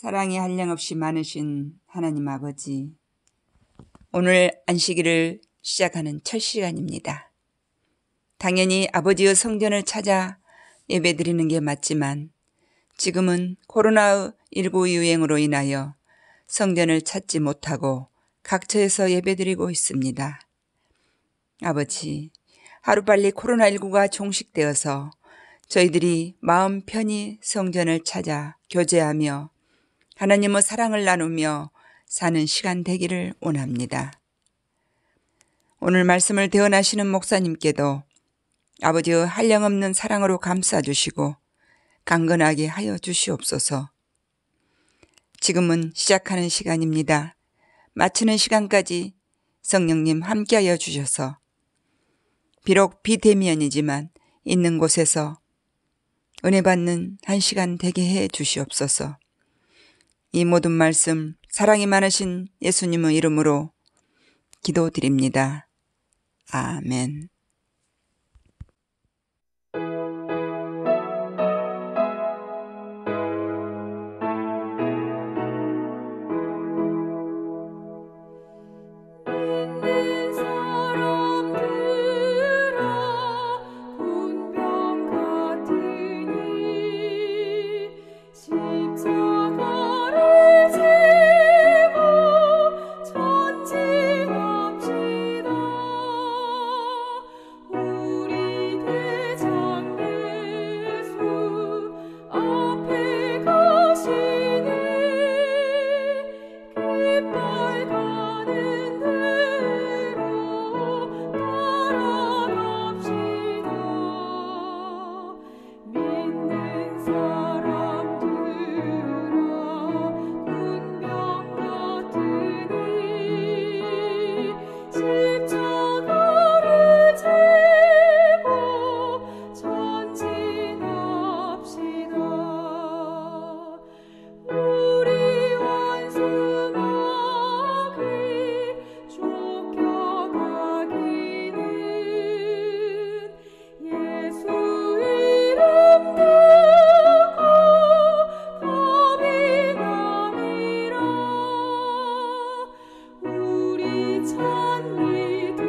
사랑이 한량없이 많으신 하나님 아버지, 오늘 안식일을 시작하는 첫 시간입니다. 당연히 아버지의 성전을 찾아 예배드리는 게 맞지만 지금은 코로나19 유행으로 인하여 성전을 찾지 못하고 각처에서 예배드리고 있습니다. 아버지, 하루빨리 코로나19가 종식되어서 저희들이 마음 편히 성전을 찾아 교제하며 하나님의 사랑을 나누며 사는 시간 되기를 원합니다. 오늘 말씀을 대언하시는 목사님께도 아버지의 한량없는 사랑으로 감싸주시고 강건하게 하여 주시옵소서. 지금은 시작하는 시간입니다. 마치는 시간까지 성령님 함께하여 주셔서 비록 비대면이지만 있는 곳에서 은혜 받는 한 시간 되게 해 주시옵소서. 이 모든 말씀 사랑이 많으신 예수님의 이름으로 기도드립니다. 아멘. 우리 찬미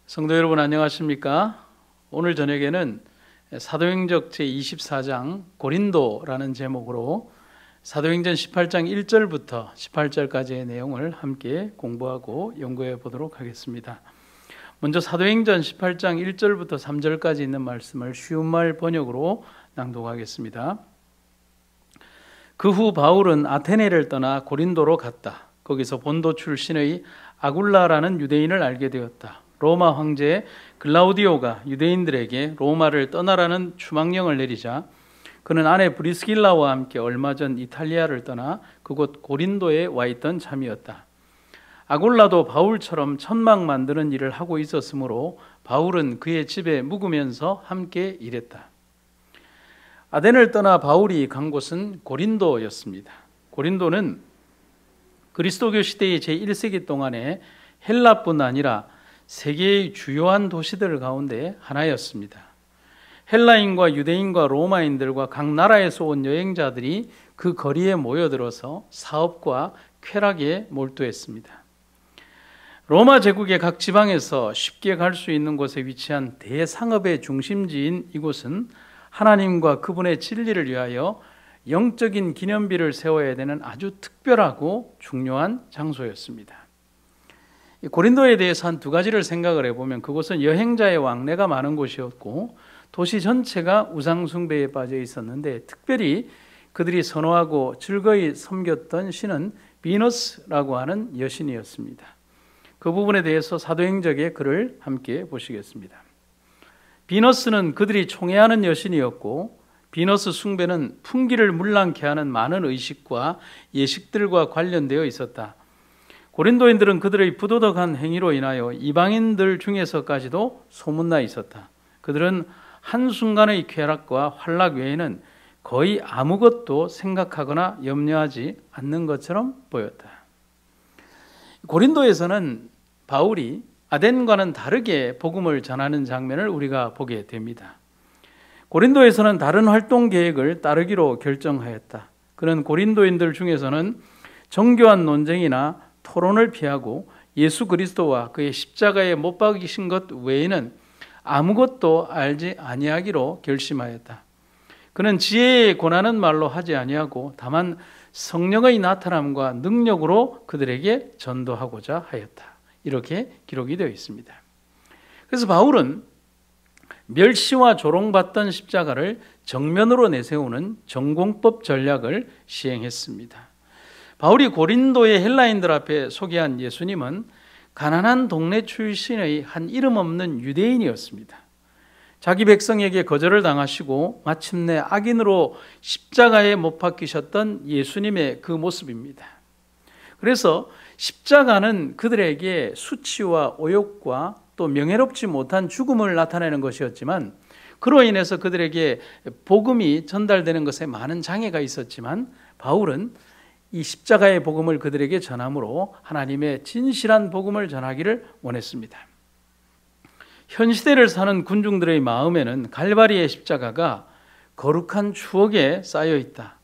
성도 여러분 안녕하십니까? 오늘 저녁에는 사도행전 제24장 고린도라는 제목으로 사도행전 18장 1절부터 18절까지의 내용을 함께 공부하고 연구해 보도록 하겠습니다. 먼저 사도행전 18장 1절부터 3절까지 있는 말씀을 쉬운 말 번역으로 낭독하겠습니다. 그 후 바울은 아테네를 떠나 고린도로 갔다. 거기서 본도 출신의 아굴라라는 유대인을 알게 되었다. 로마 황제 글라우디오가 유대인들에게 로마를 떠나라는 추망령을 내리자 그는 아내 브리스길라와 함께 얼마 전 이탈리아를 떠나 그곳 고린도에 와 있던 참이었다. 아굴라도 바울처럼 천막 만드는 일을 하고 있었으므로 바울은 그의 집에 묵으면서 함께 일했다. 아덴을 떠나 바울이 간 곳은 고린도였습니다. 고린도는 그리스도교 시대의 제1세기 동안에 헬라뿐 아니라 세계의 주요한 도시들 가운데 하나였습니다. 헬라인과 유대인과 로마인들과 각 나라에서 온 여행자들이 그 거리에 모여들어서 사업과 쾌락에 몰두했습니다. 로마 제국의 각 지방에서 쉽게 갈 수 있는 곳에 위치한 대상업의 중심지인 이곳은 하나님과 그분의 진리를 위하여 영적인 기념비를 세워야 되는 아주 특별하고 중요한 장소였습니다. 고린도에 대해서 한 두 가지를 생각을 해보면 그곳은 여행자의 왕래가 많은 곳이었고 도시 전체가 우상숭배에 빠져 있었는데 특별히 그들이 선호하고 즐거이 섬겼던 신은 비너스라고 하는 여신이었습니다. 그 부분에 대해서 사도행전의 글을 함께 보시겠습니다. 비너스는 그들이 총애하는 여신이었고 비너스 숭배는 풍기를 물랑케 하는 많은 의식과 예식들과 관련되어 있었다. 고린도인들은 그들의 부도덕한 행위로 인하여 이방인들 중에서까지도 소문나 있었다. 그들은 한순간의 쾌락과 환락 외에는 거의 아무것도 생각하거나 염려하지 않는 것처럼 보였다. 고린도에서는 바울이 아덴과는 다르게 복음을 전하는 장면을 우리가 보게 됩니다. 고린도에서는 다른 활동 계획을 따르기로 결정하였다. 그는 고린도인들 중에서는 정교한 논쟁이나 토론을 피하고 예수 그리스도와 그의 십자가에 못 박이신 것 외에는 아무것도 알지 아니하기로 결심하였다. 그는 지혜의 권하는 말로 하지 아니하고 다만 성령의 나타남과 능력으로 그들에게 전도하고자 하였다. 이렇게 기록이 되어 있습니다. 그래서 바울은 멸시와 조롱받던 십자가를 정면으로 내세우는 전공법 전략을 시행했습니다. 바울이 고린도의 헬라인들 앞에 소개한 예수님은 가난한 동네 출신의 한 이름 없는 유대인이었습니다. 자기 백성에게 거절을 당하시고 마침내 악인으로 십자가에 못 박히셨던 예수님의 그 모습입니다. 그래서 십자가는 그들에게 수치와 오욕과 또 명예롭지 못한 죽음을 나타내는 것이었지만 그로 인해서 그들에게 복음이 전달되는 것에 많은 장애가 있었지만 바울은 이 십자가의 복음을 그들에게 전함으로 하나님의 진실한 복음을 전하기를 원했습니다. 현 시대를 사는 군중들의 마음에는 갈바리의 십자가가 거룩한 추억에 쌓여 있다.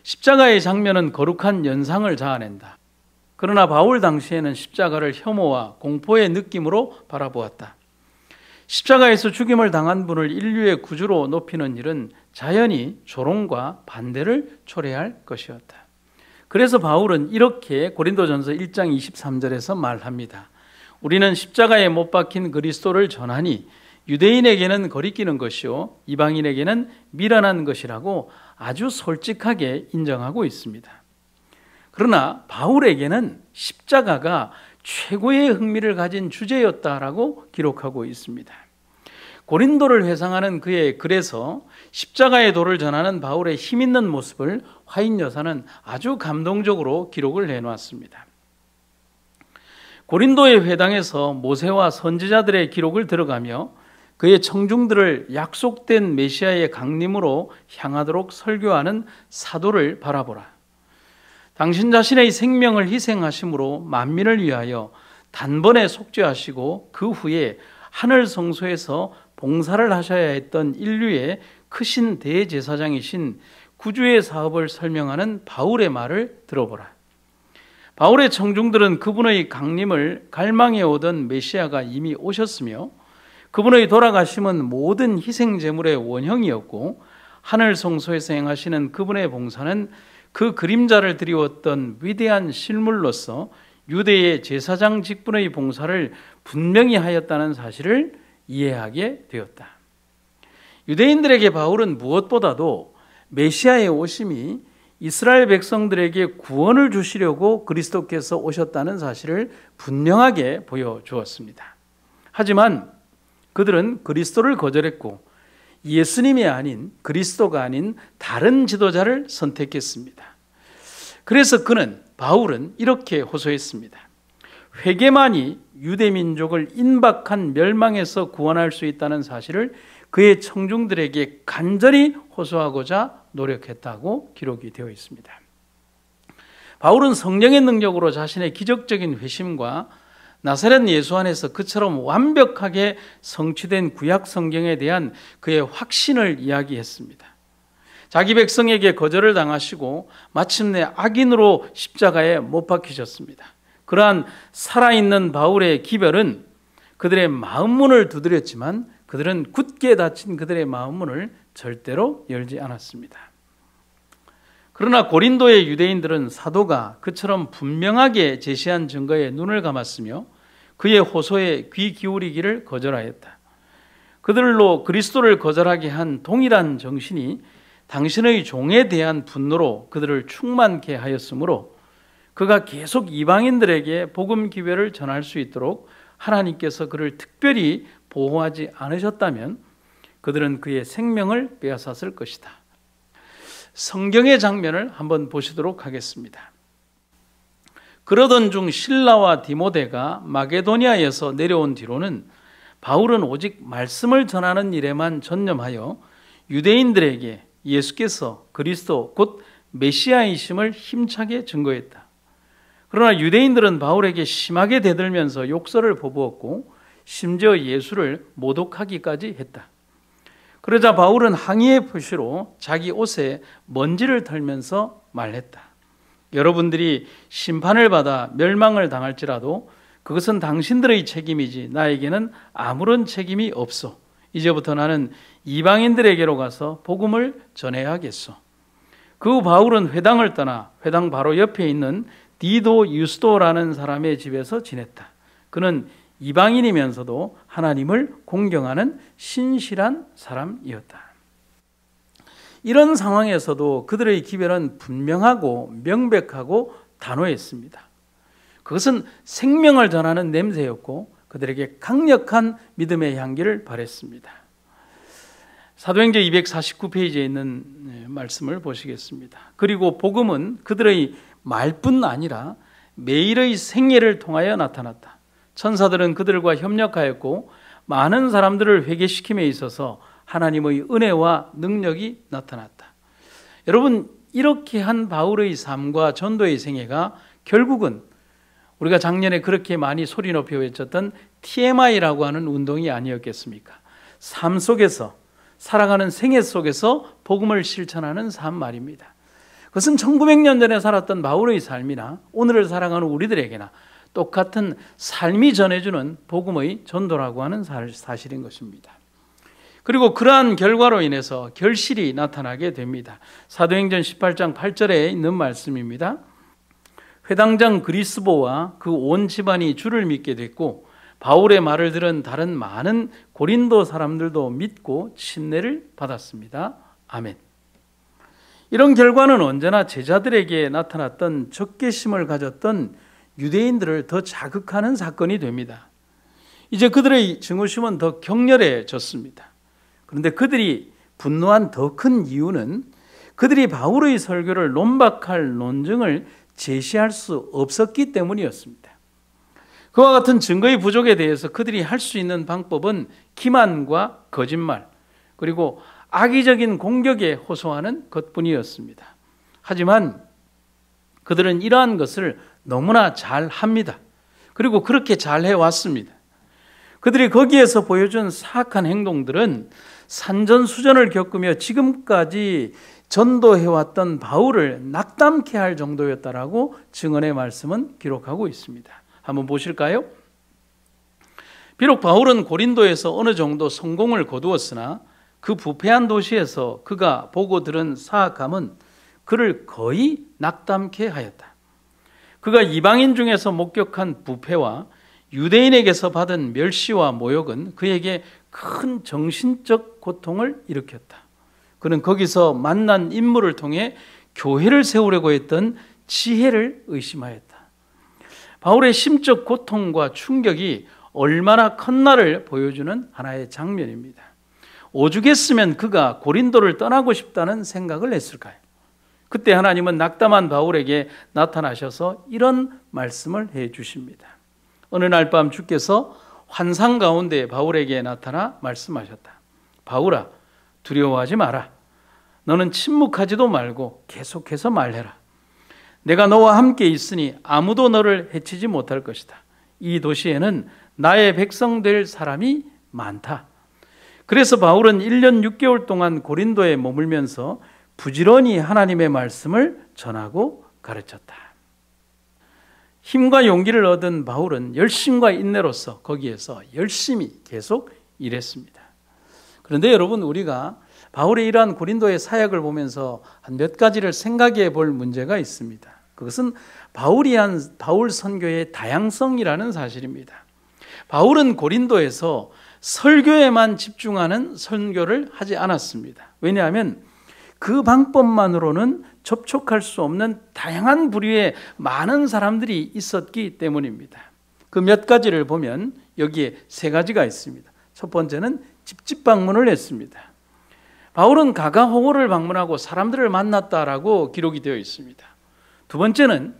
십자가의 장면은 거룩한 연상을 자아낸다. 그러나 바울 당시에는 십자가를 혐오와 공포의 느낌으로 바라보았다. 십자가에서 죽임을 당한 분을 인류의 구주로 높이는 일은 자연히 조롱과 반대를 초래할 것이었다. 그래서 바울은 이렇게 고린도전서 1장 23절에서 말합니다. 우리는 십자가에 못 박힌 그리스도를 전하니 유대인에게는 거리끼는 것이요 이방인에게는 미련한 것이라고 아주 솔직하게 인정하고 있습니다. 그러나 바울에게는 십자가가 최고의 흥미를 가진 주제였다라고 기록하고 있습니다. 고린도를 회상하는 그의 글에서 십자가의 도를 전하는 바울의 힘있는 모습을 화인 여사는 아주 감동적으로 기록을 해놓았습니다. 고린도의 회당에서 모세와 선지자들의 기록을 들어가며 그의 청중들을 약속된 메시아의 강림으로 향하도록 설교하는 사도를 바라보라. 당신 자신의 생명을 희생하심으로 만민을 위하여 단번에 속죄하시고 그 후에 하늘 성소에서 봉사를 하셔야 했던 인류의 크신 대제사장이신 구주의 사업을 설명하는 바울의 말을 들어보라. 바울의 청중들은 그분의 강림을 갈망해 오던 메시아가 이미 오셨으며 그분의 돌아가심은 모든 희생 제물의 원형이었고 하늘 성소에서 행하시는 그분의 봉사는 그 그림자를 드리웠던 위대한 실물로서 유대의 제사장 직분의 봉사를 분명히 하였다는 사실을 이해하게 되었다. 유대인들에게 바울은 무엇보다도 메시아의 오심이 이스라엘 백성들에게 구원을 주시려고 그리스도께서 오셨다는 사실을 분명하게 보여주었습니다. 하지만 그들은 그리스도를 거절했고 예수님이 아닌 그리스도가 아닌 다른 지도자를 선택했습니다. 그래서 바울은 이렇게 호소했습니다. 회개만이 유대민족을 임박한 멸망에서 구원할 수 있다는 사실을 그의 청중들에게 간절히 호소하고자 노력했다고 기록이 되어 있습니다. 바울은 성령의 능력으로 자신의 기적적인 회심과 나사렛 예수 안에서 그처럼 완벽하게 성취된 구약 성경에 대한 그의 확신을 이야기했습니다. 자기 백성에게 거절을 당하시고 마침내 악인으로 십자가에 못 박히셨습니다. 그러한 살아있는 바울의 기별은 그들의 마음문을 두드렸지만 그들은 굳게 닫힌 그들의 마음문을 절대로 열지 않았습니다. 그러나 고린도의 유대인들은 사도가 그처럼 분명하게 제시한 증거에 눈을 감았으며 그의 호소에 귀 기울이기를 거절하였다. 그들로 그리스도를 거절하게 한 동일한 정신이 당신의 종에 대한 분노로 그들을 충만케 하였으므로 그가 계속 이방인들에게 복음 기회를 전할 수 있도록 하나님께서 그를 특별히 보호하지 않으셨다면 그들은 그의 생명을 빼앗았을 것이다. 성경의 장면을 한번 보시도록 하겠습니다. 그러던 중 실라와 디모데가 마게도니아에서 내려온 뒤로는 바울은 오직 말씀을 전하는 일에만 전념하여 유대인들에게 예수께서 그리스도 곧 메시아이심을 힘차게 증거했다. 그러나 유대인들은 바울에게 심하게 대들면서 욕설을 퍼부었고 심지어 예수를 모독하기까지 했다. 그러자 바울은 항의의 표시로 자기 옷에 먼지를 털면서 말했다. 여러분들이 심판을 받아 멸망을 당할지라도 그것은 당신들의 책임이지 나에게는 아무런 책임이 없어. 이제부터 나는 이방인들에게로 가서 복음을 전해야겠소. 그 후 바울은 회당을 떠나 회당 바로 옆에 있는 디도 유스도라는 사람의 집에서 지냈다. 그는 이방인이면서도 하나님을 공경하는 신실한 사람이었다. 이런 상황에서도 그들의 기별은 분명하고 명백하고 단호했습니다. 그것은 생명을 전하는 냄새였고 그들에게 강력한 믿음의 향기를 발했습니다. 사도행전 249페이지에 있는 말씀을 보시겠습니다. 그리고 복음은 그들의 말뿐 아니라 매일의 생애를 통하여 나타났다. 천사들은 그들과 협력하였고 많은 사람들을 회개시킴에 있어서 하나님의 은혜와 능력이 나타났다. 여러분, 이렇게 한 바울의 삶과 전도의 생애가 결국은 우리가 작년에 그렇게 많이 소리 높여 외쳤던 TMI라고 하는 운동이 아니었겠습니까? 삶 속에서, 살아가는 생애 속에서 복음을 실천하는 삶 말입니다. 그것은 1900년 전에 살았던 바울의 삶이나 오늘을 살아가는 우리들에게나 똑같은 삶이 전해주는 복음의 전도라고 하는 사실인 것입니다. 그리고 그러한 결과로 인해서 결실이 나타나게 됩니다. 사도행전 18장 8절에 있는 말씀입니다. 회당장 그리스보와 그 온 집안이 주를 믿게 됐고 바울의 말을 들은 다른 많은 고린도 사람들도 믿고 침례를 받았습니다. 아멘. 이런 결과는 언제나 제자들에게 나타났던 적개심을 가졌던 유대인들을 더 자극하는 사건이 됩니다. 이제 그들의 증오심은 더 격렬해졌습니다. 그런데 그들이 분노한 더 큰 이유는 그들이 바울의 설교를 논박할 논증을 제시할 수 없었기 때문이었습니다. 그와 같은 증거의 부족에 대해서 그들이 할 수 있는 방법은 기만과 거짓말 그리고 악의적인 공격에 호소하는 것뿐이었습니다. 하지만 그들은 이러한 것을 너무나 잘합니다. 그리고 그렇게 잘 해왔습니다. 그들이 거기에서 보여준 사악한 행동들은 산전수전을 겪으며 지금까지 전도해왔던 바울을 낙담케 할 정도였다라고 증언의 말씀은 기록하고 있습니다. 한번 보실까요? 비록 바울은 고린도에서 어느 정도 성공을 거두었으나 그 부패한 도시에서 그가 보고 들은 사악함은 그를 거의 낙담케 하였다. 그가 이방인 중에서 목격한 부패와 유대인에게서 받은 멸시와 모욕은 그에게 큰 정신적 고통을 일으켰다. 그는 거기서 만난 인물을 통해 교회를 세우려고 했던 지혜를 의심하였다. 바울의 심적 고통과 충격이 얼마나 컸나를 보여주는 하나의 장면입니다. 오죽했으면 그가 고린도를 떠나고 싶다는 생각을 했을까요? 그때 하나님은 낙담한 바울에게 나타나셔서 이런 말씀을 해 주십니다. 어느 날 밤 주께서 환상 가운데 바울에게 나타나 말씀하셨다. 바울아, 두려워하지 마라. 너는 침묵하지도 말고 계속해서 말해라. 내가 너와 함께 있으니 아무도 너를 해치지 못할 것이다. 이 도시에는 나의 백성 될 사람이 많다. 그래서 바울은 1년 6개월 동안 고린도에 머물면서 부지런히 하나님의 말씀을 전하고 가르쳤다. 힘과 용기를 얻은 바울은 열심과 인내로서 거기에서 열심히 계속 일했습니다. 그런데 여러분, 우리가 바울의 이러한 고린도의 사역을 보면서 한 몇 가지를 생각해 볼 문제가 있습니다. 그것은 바울이 한 바울 선교의 다양성이라는 사실입니다. 바울은 고린도에서 설교에만 집중하는 선교를 하지 않았습니다. 왜냐하면 그 방법만으로는 접촉할 수 없는 다양한 부류의 많은 사람들이 있었기 때문입니다. 그 몇 가지를 보면 여기에 세 가지가 있습니다. 첫 번째는 집집 방문을 했습니다. 바울은 가가호고를 방문하고 사람들을 만났다라고 기록이 되어 있습니다. 두 번째는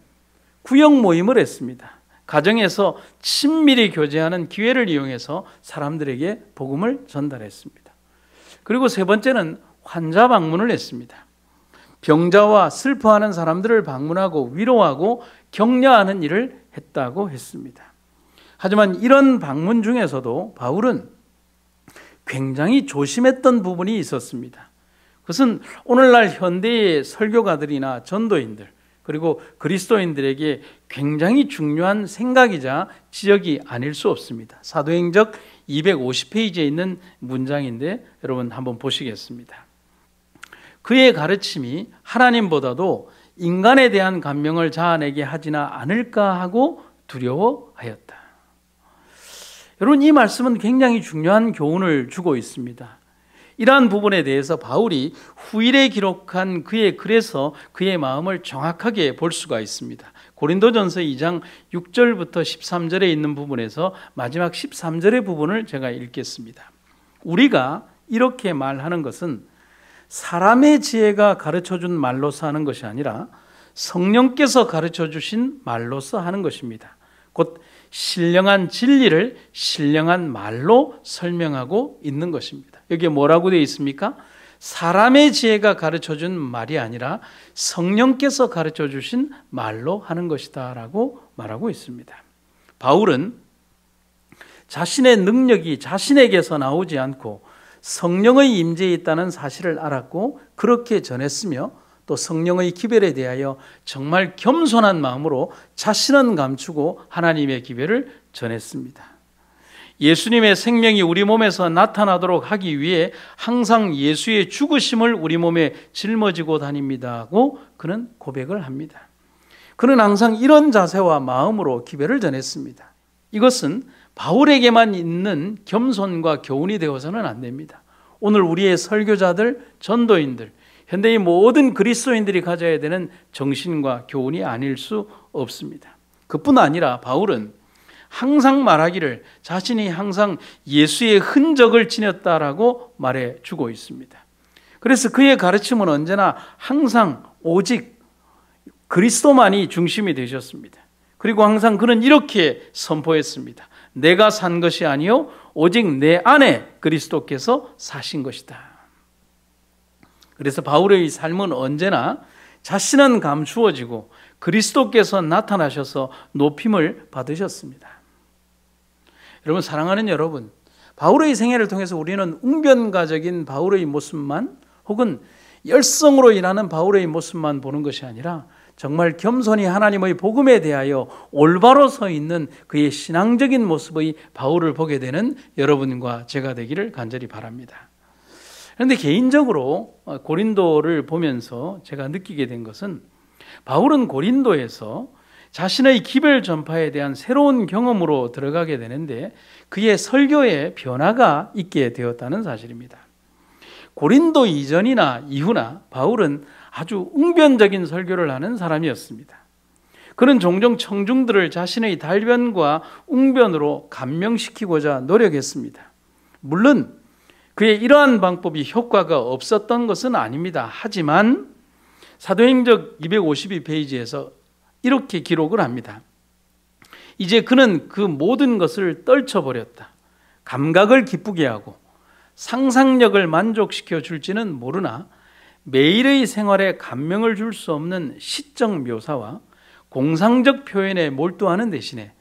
구역 모임을 했습니다. 가정에서 친밀히 교제하는 기회를 이용해서 사람들에게 복음을 전달했습니다. 그리고 세 번째는 환자 방문을 했습니다. 병자와 슬퍼하는 사람들을 방문하고 위로하고 격려하는 일을 했다고 했습니다. 하지만 이런 방문 중에서도 바울은 굉장히 조심했던 부분이 있었습니다. 그것은 오늘날 현대의 설교가들이나 전도인들 그리고 그리스도인들에게 굉장히 중요한 생각이자 지적이 아닐 수 없습니다. 사도행적 250페이지에 있는 문장인데 여러분 한번 보시겠습니다. 그의 가르침이 하나님보다도 인간에 대한 감명을 자아내게 하지나 않을까 하고 두려워하였다. 여러분, 이 말씀은 굉장히 중요한 교훈을 주고 있습니다. 이러한 부분에 대해서 바울이 후일에 기록한 그의 글에서 그의 마음을 정확하게 볼 수가 있습니다. 고린도전서 2장 6절부터 13절에 있는 부분에서 마지막 13절의 부분을 제가 읽겠습니다. 우리가 이렇게 말하는 것은 사람의 지혜가 가르쳐준 말로서 하는 것이 아니라 성령께서 가르쳐주신 말로서 하는 것입니다. 곧 신령한 진리를 신령한 말로 설명하고 있는 것입니다. 여기에 뭐라고 되어 있습니까? 사람의 지혜가 가르쳐준 말이 아니라 성령께서 가르쳐주신 말로 하는 것이다 라고 말하고 있습니다. 바울은 자신의 능력이 자신에게서 나오지 않고 성령의 임재에 있다는 사실을 알았고 그렇게 전했으며 또 성령의 기별에 대하여 정말 겸손한 마음으로 자신은 감추고 하나님의 기별을 전했습니다. 예수님의 생명이 우리 몸에서 나타나도록 하기 위해 항상 예수의 죽으심을 우리 몸에 짊어지고 다닙니다고 그는 고백을 합니다. 그는 항상 이런 자세와 마음으로 기별을 전했습니다. 이것은 바울에게만 있는 겸손과 교훈이 되어서는 안 됩니다. 오늘 우리의 설교자들, 전도인들, 현대의 모든 그리스도인들이 가져야 되는 정신과 교훈이 아닐 수 없습니다. 그뿐 아니라 바울은 항상 말하기를 자신이 항상 예수의 흔적을 지녔다라고 말해주고 있습니다. 그래서 그의 가르침은 언제나 항상 오직 그리스도만이 중심이 되셨습니다. 그리고 항상 그는 이렇게 선포했습니다. 내가 산 것이 아니요 오직 내 안에 그리스도께서 사신 것이다. 그래서 바울의 삶은 언제나 자신은 감추어지고 그리스도께서 나타나셔서 높임을 받으셨습니다. 여러분, 사랑하는 여러분, 바울의 생애를 통해서 우리는 웅변가적인 바울의 모습만 혹은 열성으로 일하는 바울의 모습만 보는 것이 아니라 정말 겸손히 하나님의 복음에 대하여 올바로 서 있는 그의 신앙적인 모습의 바울을 보게 되는 여러분과 제가 되기를 간절히 바랍니다. 그런데 개인적으로 고린도를 보면서 제가 느끼게 된 것은 바울은 고린도에서 자신의 기별 전파에 대한 새로운 경험으로 들어가게 되는데 그의 설교에 변화가 있게 되었다는 사실입니다. 고린도 이전이나 이후나 바울은 아주 웅변적인 설교를 하는 사람이었습니다. 그는 종종 청중들을 자신의 달변과 웅변으로 감명시키고자 노력했습니다. 물론 그의 이러한 방법이 효과가 없었던 것은 아닙니다. 하지만 사도행전 252페이지에서 이렇게 기록을 합니다. 이제 그는 그 모든 것을 떨쳐버렸다. 감각을 기쁘게 하고 상상력을 만족시켜 줄지는 모르나 매일의 생활에 감명을 줄 수 없는 시적 묘사와 공상적 표현에 몰두하는 대신에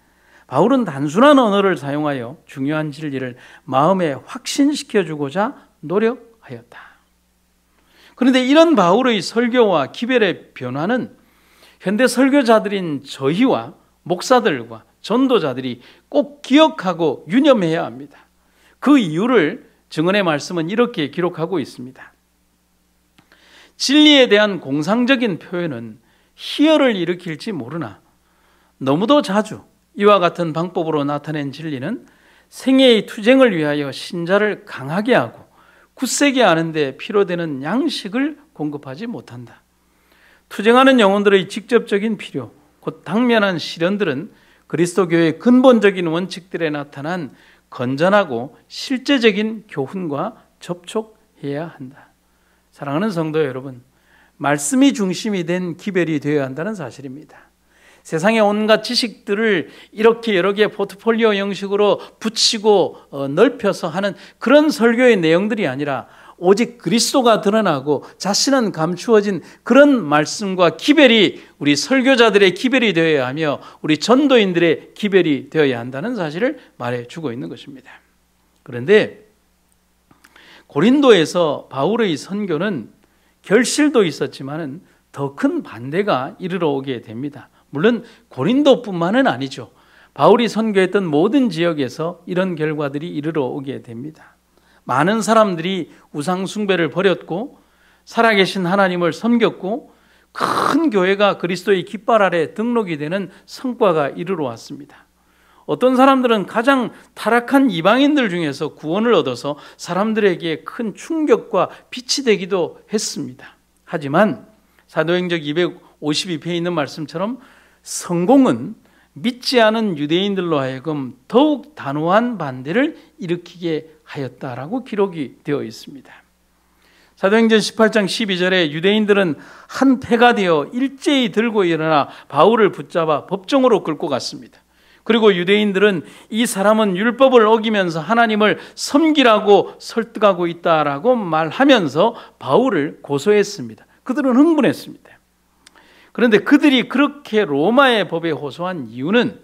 바울은 단순한 언어를 사용하여 중요한 진리를 마음에 확신시켜 주고자 노력하였다. 그런데 이런 바울의 설교와 기별의 변화는 현대 설교자들인 저희와 목사들과 전도자들이 꼭 기억하고 유념해야 합니다. 그 이유를 증언의 말씀은 이렇게 기록하고 있습니다. 진리에 대한 공상적인 표현은 희열을 일으킬지 모르나 너무도 자주 이와 같은 방법으로 나타낸 진리는 생애의 투쟁을 위하여 신자를 강하게 하고 굳세게 하는 데 필요되는 양식을 공급하지 못한다. 투쟁하는 영혼들의 직접적인 필요, 곧 당면한 시련들은 그리스도교의 근본적인 원칙들에 나타난 건전하고 실제적인 교훈과 접촉해야 한다. 사랑하는 성도 여러분, 말씀이 중심이 된 기별이 되어야 한다는 사실입니다. 세상의 온갖 지식들을 이렇게 여러 개의 포트폴리오 형식으로 붙이고 넓혀서 하는 그런 설교의 내용들이 아니라 오직 그리스도가 드러나고 자신은 감추어진 그런 말씀과 기별이 우리 설교자들의 기별이 되어야 하며 우리 전도인들의 기별이 되어야 한다는 사실을 말해주고 있는 것입니다. 그런데 고린도에서 바울의 선교는 결실도 있었지만 더 큰 반대가 이르러 오게 됩니다. 물론 고린도뿐만은 아니죠. 바울이 선교했던 모든 지역에서 이런 결과들이 이르러 오게 됩니다. 많은 사람들이 우상 숭배를 버렸고 살아계신 하나님을 섬겼고 큰 교회가 그리스도의 깃발 아래 등록이 되는 성과가 이르러 왔습니다. 어떤 사람들은 가장 타락한 이방인들 중에서 구원을 얻어서 사람들에게 큰 충격과 빛이 되기도 했습니다. 하지만 사도행전 252페에 있는 말씀처럼 성공은 믿지 않은 유대인들로 하여금 더욱 단호한 반대를 일으키게 하였다라고 기록이 되어 있습니다. 사도행전 18장 12절에 유대인들은 한 패가 되어 일제히 들고 일어나 바울을 붙잡아 법정으로 끌고 갔습니다. 그리고 유대인들은 이 사람은 율법을 어기면서 하나님을 섬기라고 설득하고 있다라고 말하면서 바울을 고소했습니다. 그들은 흥분했습니다. 그런데 그들이 그렇게 로마의 법에 호소한 이유는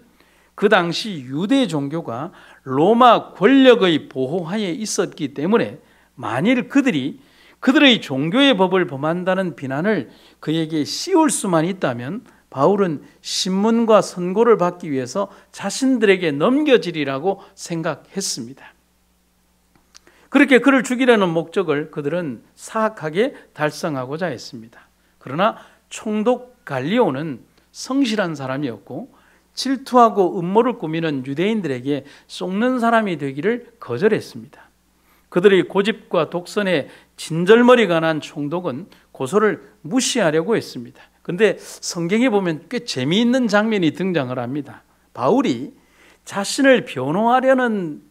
그 당시 유대 종교가 로마 권력의 보호하에 있었기 때문에 만일 그들이 그들의 종교의 법을 범한다는 비난을 그에게 씌울 수만 있다면 바울은 신문과 선고를 받기 위해서 자신들에게 넘겨지리라고 생각했습니다. 그렇게 그를 죽이려는 목적을 그들은 사악하게 달성하고자 했습니다. 그러나 총독 갈리오는 성실한 사람이었고 질투하고 음모를 꾸미는 유대인들에게 속는 사람이 되기를 거절했습니다. 그들의 고집과 독선에 진절머리가 난 총독은 고소를 무시하려고 했습니다. 그런데 성경에 보면 꽤 재미있는 장면이 등장을 합니다. 바울이 자신을 변호하려는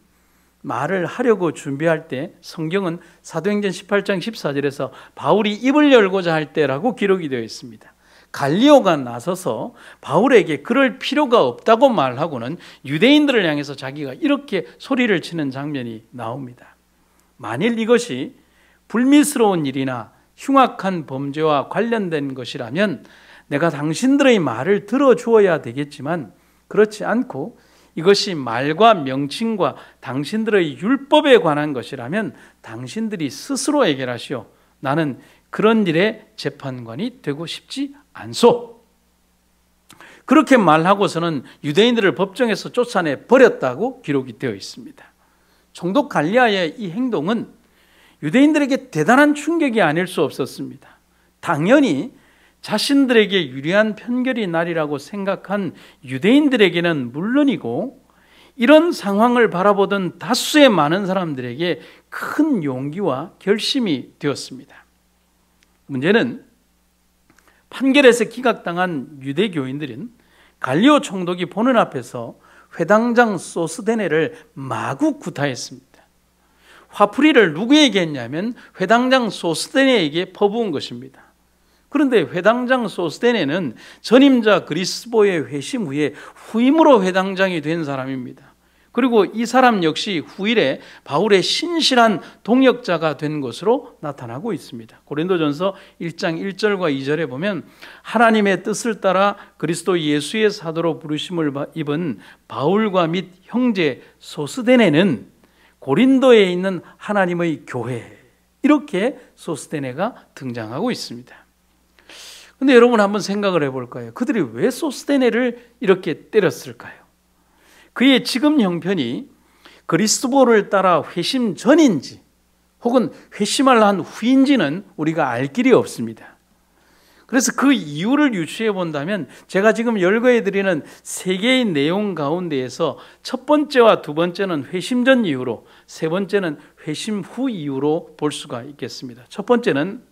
말을 하려고 준비할 때 성경은 사도행전 18장 14절에서 바울이 입을 열고자 할 때라고 기록이 되어 있습니다. 갈리오가 나서서 바울에게 그럴 필요가 없다고 말하고는 유대인들을 향해서 자기가 이렇게 소리를 치는 장면이 나옵니다. 만일 이것이 불미스러운 일이나 흉악한 범죄와 관련된 것이라면 내가 당신들의 말을 들어주어야 되겠지만 그렇지 않고 이것이 말과 명칭과 당신들의 율법에 관한 것이라면 당신들이 스스로 해결하시오. 나는 그런 일의 재판관이 되고 싶지 않소. 그렇게 말하고서는 유대인들을 법정에서 쫓아내 버렸다고 기록이 되어 있습니다. 총독 갈리아의 이 행동은 유대인들에게 대단한 충격이 아닐 수 없었습니다. 당연히 자신들에게 유리한 편결이 날이라고 생각한 유대인들에게는 물론이고 이런 상황을 바라보던 다수의 많은 사람들에게 큰 용기와 결심이 되었습니다. 문제는 판결에서 기각당한 유대 교인들은 갈리오 총독이 보는 앞에서 회당장 소스데네를 마구 구타했습니다. 화풀이를 누구에게 했냐면 회당장 소스데네에게 퍼부은 것입니다. 그런데 회당장 소스데네는 전임자 그리스보의 회심 후에 후임으로 회당장이 된 사람입니다. 그리고 이 사람 역시 후일에 바울의 신실한 동역자가 된 것으로 나타나고 있습니다. 고린도전서 1장 1절과 2절에 보면 하나님의 뜻을 따라 그리스도 예수의 사도로 부르심을 입은 바울과 및 형제 소스데네는 고린도에 있는 하나님의 교회, 이렇게 소스데네가 등장하고 있습니다. 그런데 여러분 한번 생각을 해볼까요? 그들이 왜 소스데네를 이렇게 때렸을까요? 그의 지금 형편이 그리스도를 따라 회심 전인지 혹은 회심할 한 후인지는 우리가 알 길이 없습니다. 그래서 그 이유를 유추해 본다면 제가 지금 열거해 드리는 세 개의 내용 가운데에서 첫 번째와 두 번째는 회심 전 이유로, 세 번째는 회심 후 이유로 볼 수가 있겠습니다. 첫 번째는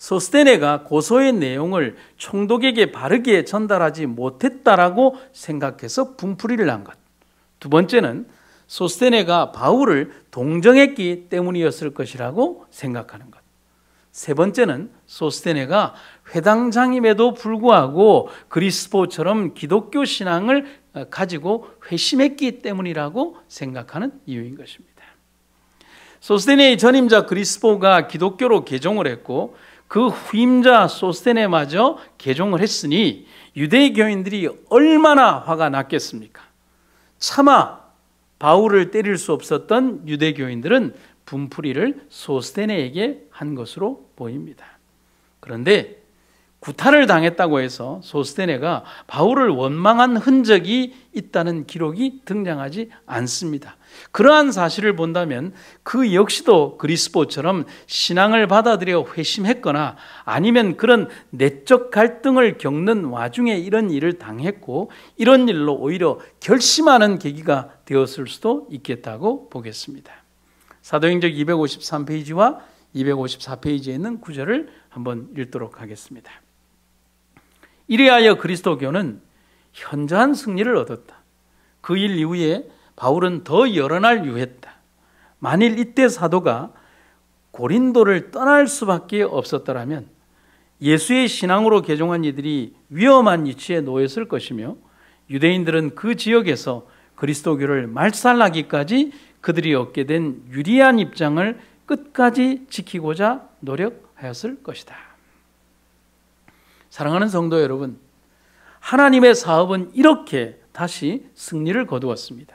소스데네가 고소의 내용을 총독에게 바르게 전달하지 못했다라고 생각해서 분풀이를 한 것. 두 번째는 소스데네가 바울을 동정했기 때문이었을 것이라고 생각하는 것. 세 번째는 소스데네가 회당장임에도 불구하고 그리스도처럼 기독교 신앙을 가지고 회심했기 때문이라고 생각하는 이유인 것입니다. 소스데네의 전임자 그리스도가 기독교로 개종을 했고 그 후임자 소스데네마저 개종을 했으니 유대 교인들이 얼마나 화가 났겠습니까? 차마 바울을 때릴 수 없었던 유대 교인들은 분풀이를 소스데네에게 한 것으로 보입니다. 그런데 구타를 당했다고 해서 소스데네가 바울을 원망한 흔적이 있다는 기록이 등장하지 않습니다. 그러한 사실을 본다면 그 역시도 그리스도처럼 신앙을 받아들여 회심했거나 아니면 그런 내적 갈등을 겪는 와중에 이런 일을 당했고 이런 일로 오히려 결심하는 계기가 되었을 수도 있겠다고 보겠습니다. 사도행적 253페이지와 254페이지에 있는 구절을 한번 읽도록 하겠습니다. 이리하여 그리스도교는 현저한 승리를 얻었다. 그 일 이후에 바울은 더 여러 날 유했다. 만일 이때 사도가 고린도를 떠날 수밖에 없었더라면 예수의 신앙으로 개종한 이들이 위험한 위치에 놓였을 것이며 유대인들은 그 지역에서 그리스도교를 말살하기까지 그들이 얻게 된 유리한 입장을 끝까지 지키고자 노력하였을 것이다. 사랑하는 성도 여러분, 하나님의 사업은 이렇게 다시 승리를 거두었습니다.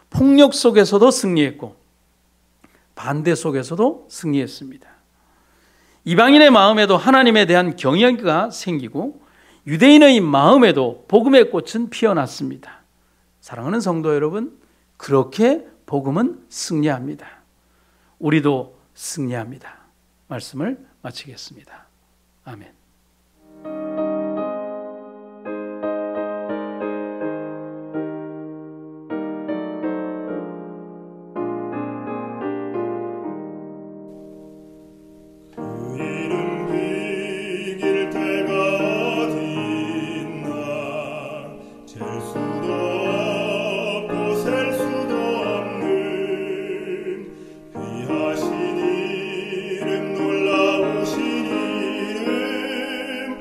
폭력 속에서도 승리했고 반대 속에서도 승리했습니다. 이방인의 마음에도 하나님에 대한 경외가 생기고 유대인의 마음에도 복음의 꽃은 피어났습니다. 사랑하는 성도 여러분, 그렇게 복음은 승리합니다. 우리도 승리합니다. 말씀을 마치겠습니다. 아멘. 놀라우신 이름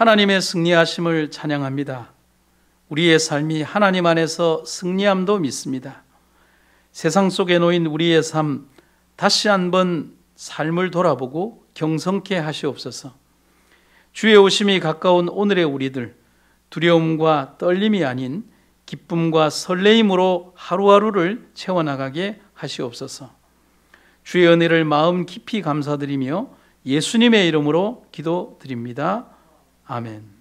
하나님의 승리하심을 찬양합니다. 우리의 삶이 하나님 안에서 승리함도 믿습니다. 세상 속에 놓인 우리의 삶, 다시 한번 삶을 돌아보고 경성케 하시옵소서. 주의 오심이 가까운 오늘의 우리들, 두려움과 떨림이 아닌 기쁨과 설레임으로 하루하루를 채워나가게 하시옵소서. 주의 은혜를 마음 깊이 감사드리며 예수님의 이름으로 기도드립니다. 아멘.